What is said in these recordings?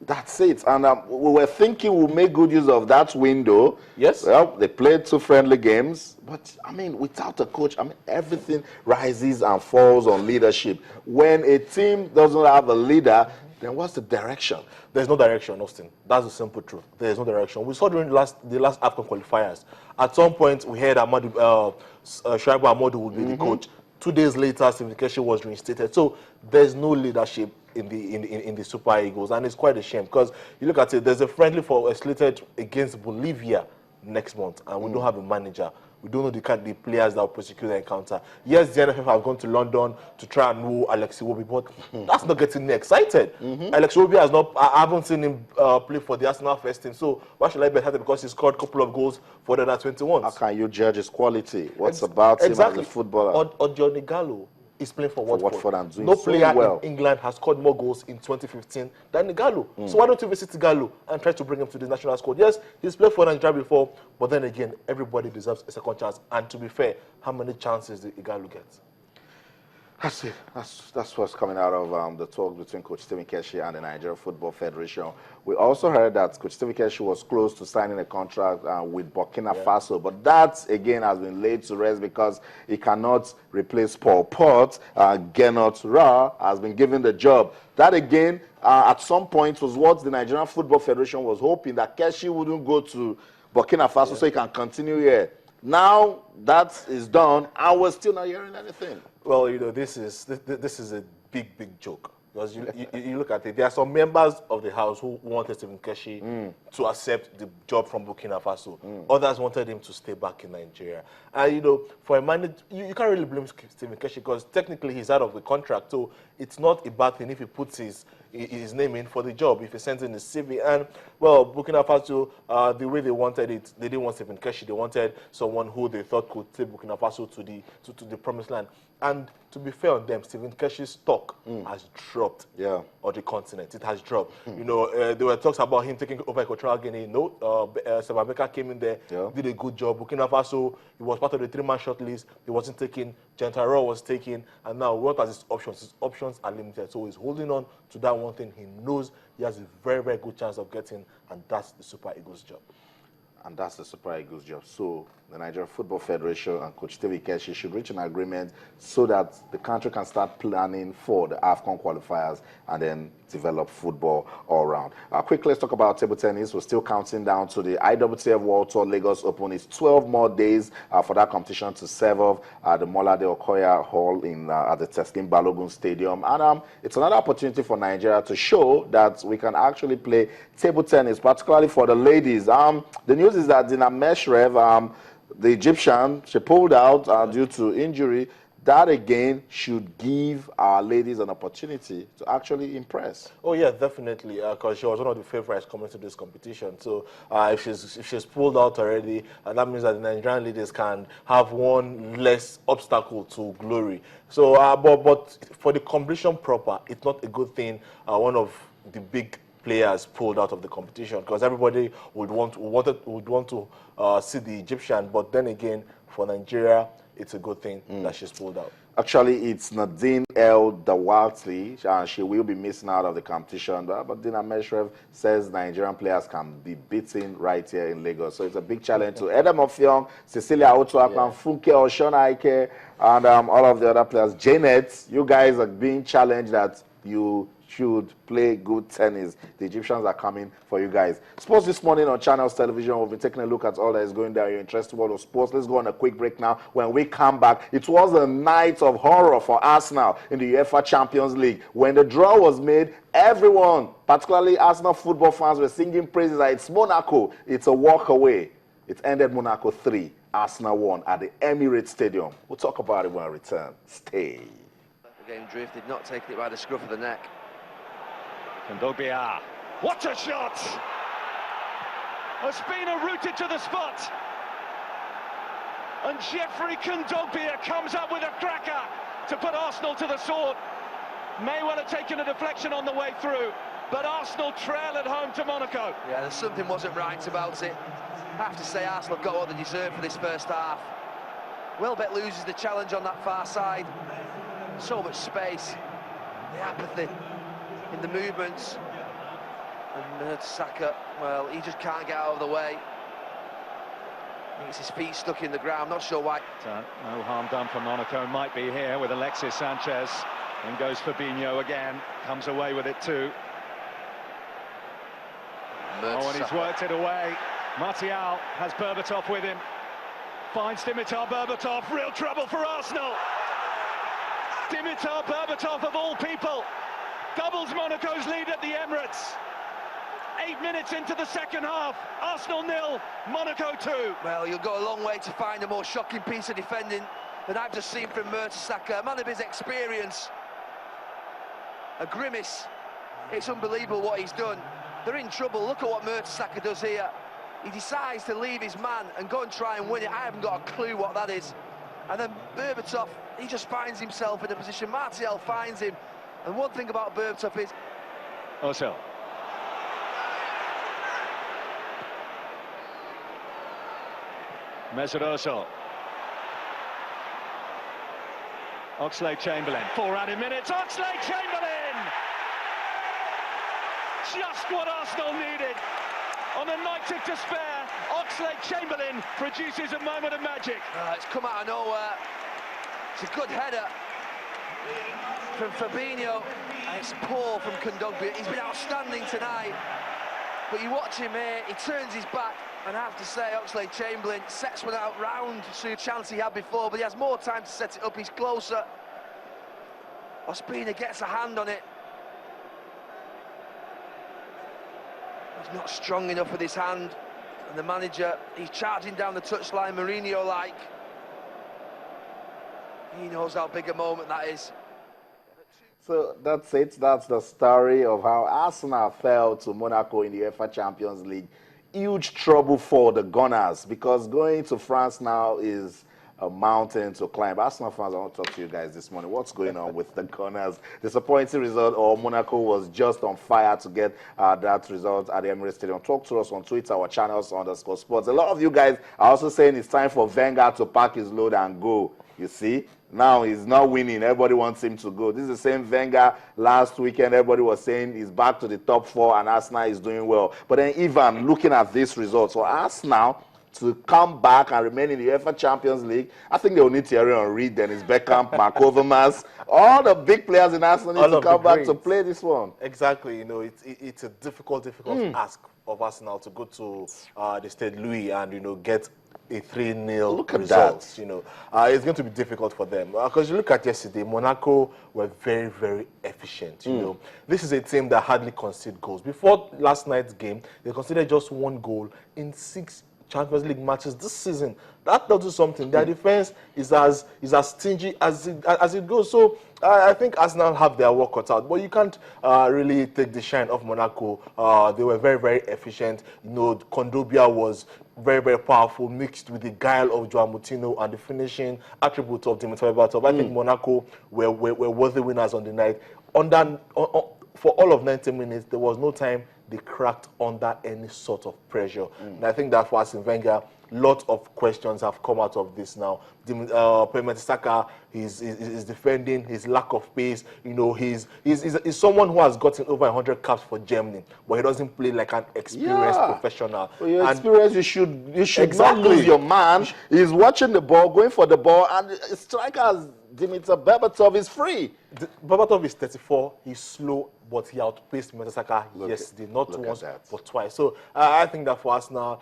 That's it. And we were thinking we'll make good use of that window. Yes. Well, they played 2 friendly games. But, I mean, without a coach, I mean, everything rises and falls on leadership. When a team doesn't have a leader, then what's the direction? There's no direction, Austin. That's the simple truth. There's no direction. We saw during the last AFCON qualifiers. At some point, we heard Shaibu Amadu would be the coach. 2 days later, Stephen Keshi was reinstated. So there's no leadership in the Super Eagles, and it's quite a shame because you look at it. There's a friendly slated against Bolivia next month, and we don't have a manager. We don't know the players that will prosecute the encounter. Yes, the NFF have gone to London to try and know Alex Iwobi, but that's not getting me excited. Alex Iwobi has not. I haven't seen him play for the Arsenal first team. So why should I be excited because he scored a couple of goals for the under-21s? How can you judge his quality? What's about him as a footballer? Or Johnny Gallo is playing for Watford. And doing no so player well. in England has scored more goals in 2015 than Igalo. So why don't you visit Igalo and try to bring him to the national squad? Yes, he's played for Nigeria before, but then again, everybody deserves a second chance. And to be fair, how many chances did Igalo get? That's it. That's what's coming out of the talk between Coach Stephen Keshi and the Nigeria Football Federation. We also heard that Coach Stephen Keshi was close to signing a contract with Burkina Faso, but that again has been laid to rest because he cannot replace Paul Pot. Gernot Ra has been given the job. That again, at some point, was what the Nigerian Football Federation was hoping, that Keshi wouldn't go to Burkina Faso so he can continue here. Now that is done, and we're still not hearing anything. Well, you know, this is a big joke. Because you look at it, there are some members of the House who wanted Stephen Keshi to accept the job from Burkina Faso. Others wanted him to stay back in Nigeria. And, you know, for a man, you can't really blame Stephen Keshi because technically he's out of the contract. So it's not a bad thing if he puts his name in for the job, if he sends in his CV. And, well, Burkina Faso, the way they wanted it, they didn't want Stephen Keshi. They wanted someone who they thought could take Burkina Faso to the promised land. And to be fair on them, Stephen Keshi's stock has dropped on the continent. It has dropped. You know, there were talks about him taking over Equatorial Guinea. No, Sababeka came in there, did a good job. Burkina Faso, he was part of the 3-man shortlist. He wasn't taken. Gentaro was taken. And now, what are his options? His options are limited. So he's holding on to that one thing he knows he has a very good chance of getting, and that's the Super Eagles job. And that's the Super Eagles job. So the Nigeria Football Federation and Coach Stephen Keshi should reach an agreement so that the country can start planning for the AFCON qualifiers and then develop football all around. Quickly, let's talk about table tennis. We're still counting down to the IWTF World Tour Lagos Open. It's 12 more days for that competition to serve off at the Molade Okoya Hall at the Teslim Balogun Stadium. And it's another opportunity for Nigeria to show that we can actually play table tennis, particularly for the ladies. The news is that Dina Meshrev, the Egyptian, she pulled out due to injury. That again should give our ladies an opportunity to actually impress. Oh yeah, definitely, because she was one of the favorites coming to this competition. So if she's pulled out already, that means that the Nigerian ladies can have one less obstacle to glory. So, but for the competition proper, it's not a good thing. One of the big players pulled out of the competition because everybody would want to see the Egyptian, but then again, for Nigeria, it's a good thing that she's pulled out. Actually, it's Nadine El Dawati, and she will be missing out of the competition. But Dina Meshrev says Nigerian players can be beaten right here in Lagos. So it's a big challenge to Edem Offiong, Cecilia Otuakwan, Funke Oshona Ike, and all of the other players. Janet, you guys are being challenged that you should play good tennis. The Egyptians are coming for you guys. Sports this morning on Channels Television. We've been taking a look at all that is going down. You're interested in world of sports. Let's go on a quick break now. When we come back, it was a night of horror for Arsenal in the UEFA Champions League. When the draw was made, everyone, particularly Arsenal football fans, were singing praises that it's Monaco. It's a walk away. It ended Monaco 3, Arsenal 1 at the Emirates Stadium. We'll talk about it when I return. Stay. The game drifted, not taking it by the scruff of the neck. Kondogbia, what a shot! Ospina rooted to the spot, and Jeffrey Kondogbia comes up with a cracker to put Arsenal to the sword. May well have taken a deflection on the way through, but Arsenal trail at home to Monaco. Yeah, there's something wasn't right about it. I have to say Arsenal got what they deserved for this first half. Welbeck loses the challenge on that far side. So much space, the apathy in the movements. And Mertesacker, well, he just can't get out of the way. He gets his feet stuck in the ground, not sure why. No harm done for Monaco, might be here with Alexis Sanchez. And goes Fabinho again, comes away with it too. Oh, and he's worked it away. Martial has Berbatov with him. Finds Dimitar Berbatov, real trouble for Arsenal. Dimitar Berbatov, of all people, doubles Monaco's lead at the Emirates. 8 minutes into the second half, Arsenal 0, Monaco 2. Well, you'll go a long way to find a more shocking piece of defending than I've just seen from Mertesacker, a man of his experience. A grimace. It's unbelievable what he's done. They're in trouble. Look at what Mertesacker does here. He decides to leave his man and go and try and win it. I haven't got a clue what that is. And then Berbatov, he just finds himself in a position. Martial finds him. And one thing about Berbatov is... Ozil. Mesut Ozil. Oxlade-Chamberlain, 4 added minutes, Oxlade-Chamberlain! Just what Arsenal needed. On a night of despair, Oxlade-Chamberlain produces a moment of magic. It's come out of nowhere. It's a good header from Fabinho, and it's poor from Kondogbia. He's been outstanding tonight, but you watch him here, he turns his back, and I have to say, Oxlade-Chamberlain sets one out round to a chance he had before, but he has more time to set it up, he's closer. Ospina gets a hand on it. He's not strong enough with his hand, and the manager, he's charging down the touchline, Mourinho-like. He knows how big a moment that is. So that's it. That's the story of how Arsenal fell to Monaco in the UEFA Champions League. Huge trouble for the Gunners, because going to France now is a mountain to climb. Arsenal fans, I want to talk to you guys this morning. What's going on with the Gunners? Disappointing result, or Monaco was just on fire to get that result at the Emirates Stadium? Talk to us on Twitter or channels_sports. A lot of you guys are also saying it's time for Wenger to pack his load and go. You see, now he's not winning. Everybody wants him to go. This is the same Wenger last weekend. Everybody was saying he's back to the top 4 and Arsenal is doing well. But then even looking at this result, so Arsenal to come back and remain in the UEFA Champions League, I think they will need Thierry Henry, Dennis Beckham, Mark Overmars, all the big players in Arsenal need to come back to play this one. Exactly. You know, it's a difficult ask of Arsenal to go to the Stade Louis and, you know, get a 3-0 result. You know, it's going to be difficult for them, because you look at yesterday, Monaco were very, very efficient. You know, this is a team that hardly conceded goals. Before last night's game, they conceded just 1 goal in 6 Champions League matches this season. That tells you something. Their defense is as stingy as it goes. So I think Arsenal have their work cut out, but you can't really take the shine off Monaco. They were very, very efficient. You know, Kondogbia was very, very powerful, mixed with the guile of Joao Moutinho and the finishing attributes of Dimitar Berbatov. I think Monaco were worthy winners on the night. For all of 90 minutes, there was no time they cracked under any sort of pressure. And I think that for Arsene Wenger, lot of questions have come out of this now. Mertesacker, his defending, his lack of pace. You know, he's someone who has gotten over 100 caps for Germany, but he doesn't play like an experienced professional. For your experience, you should not lose your man. He's watching the ball, going for the ball, and strikers Dimitar Berbatov is free. Berbatov is 34. He's slow, but he outpaced Mertesacker yesterday, not once but twice. So I think that for us now,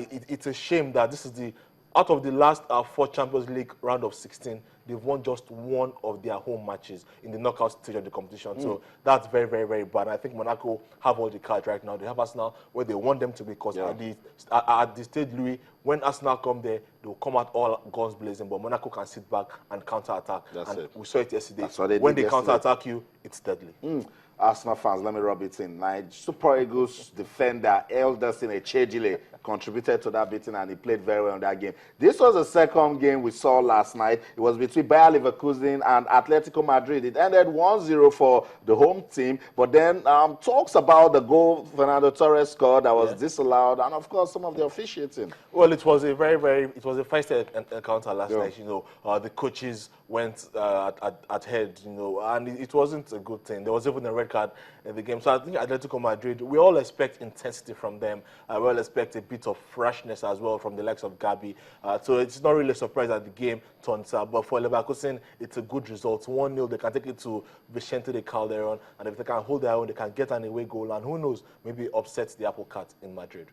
it's a shame that this is out of the last 4 Champions League round of 16, they've won just 1 of their home matches in the knockout stage of the competition. So that's very, very, very bad. I think Monaco have all the cards right now. They have Arsenal where they want them to be, because at the Stade Louis, when Arsenal come there, they'll come out all guns blazing, but Monaco can sit back and counter-attack. We saw it yesterday. When they counter-attack you, it's deadly. Arsenal fans, let me rub it in. Super Eagles defender Elderson Echejile contributed to that beating, and he played very well in that game. This was the second game we saw last night. It was between Bayer Leverkusen and Atletico Madrid. It ended 1-0 for the home team, but then talks about the goal Fernando Torres scored that was disallowed, and of course some of the officiating. Well, it was a feisty encounter last night. You know, the coaches went at head, you know, and it wasn't a good thing. There was even a red red card in the game. So I think Atletico Madrid, we all expect intensity from them. We all expect a bit of freshness as well from the likes of Gabi. So it's not really a surprise that the game turns out. But for Leverkusen, it's a good result. 1-0, they can take it to Vicente de Calderon. And if they can hold their own, they can get an away goal. And who knows, maybe upset the apple cart in Madrid.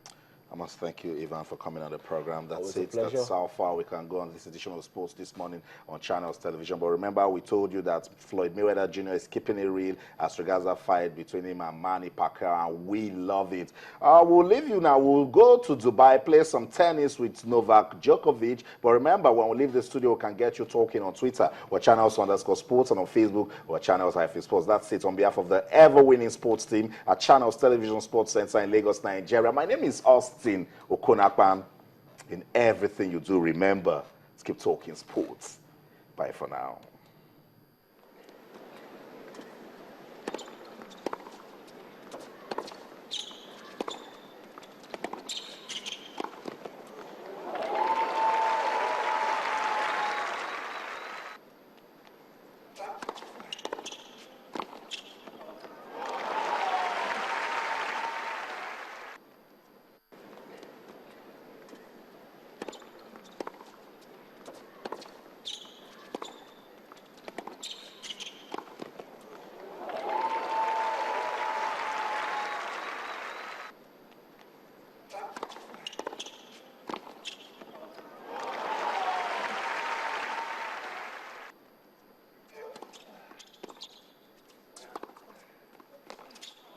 I must thank you, Ivan, for coming on the program. That's Always a it. pleasure. That's how far we can go on this edition of Sports This Morning on Channels Television. But remember, we told you that Floyd Mayweather Jr. is keeping it real as regards that fight between him and Manny Pacquiao, and we love it. We'll leave you now. We'll go to Dubai, play some tennis with Novak Djokovic. But remember, when we leave the studio, we can get you talking on Twitter or Channels_Sports, and on Facebook or Channels-Sports. That's it. On behalf of the ever-winning sports team at Channels Television Sports Center in Lagos, Nigeria, my name is Austin Okonakpan. In everything you do, remember to keep talking sports. Bye for now.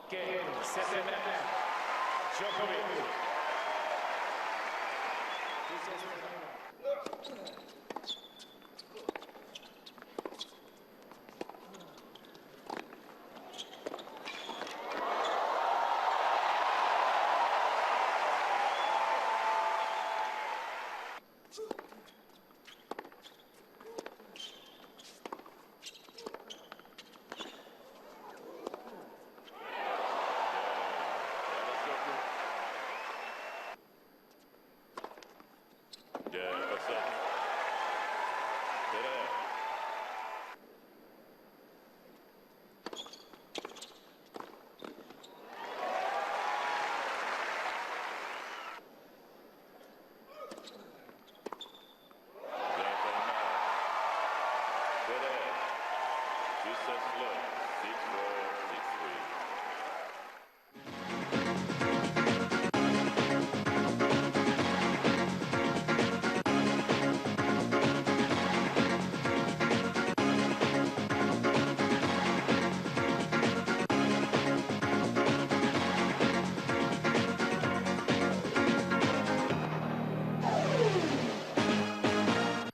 Game, set, Djokovic.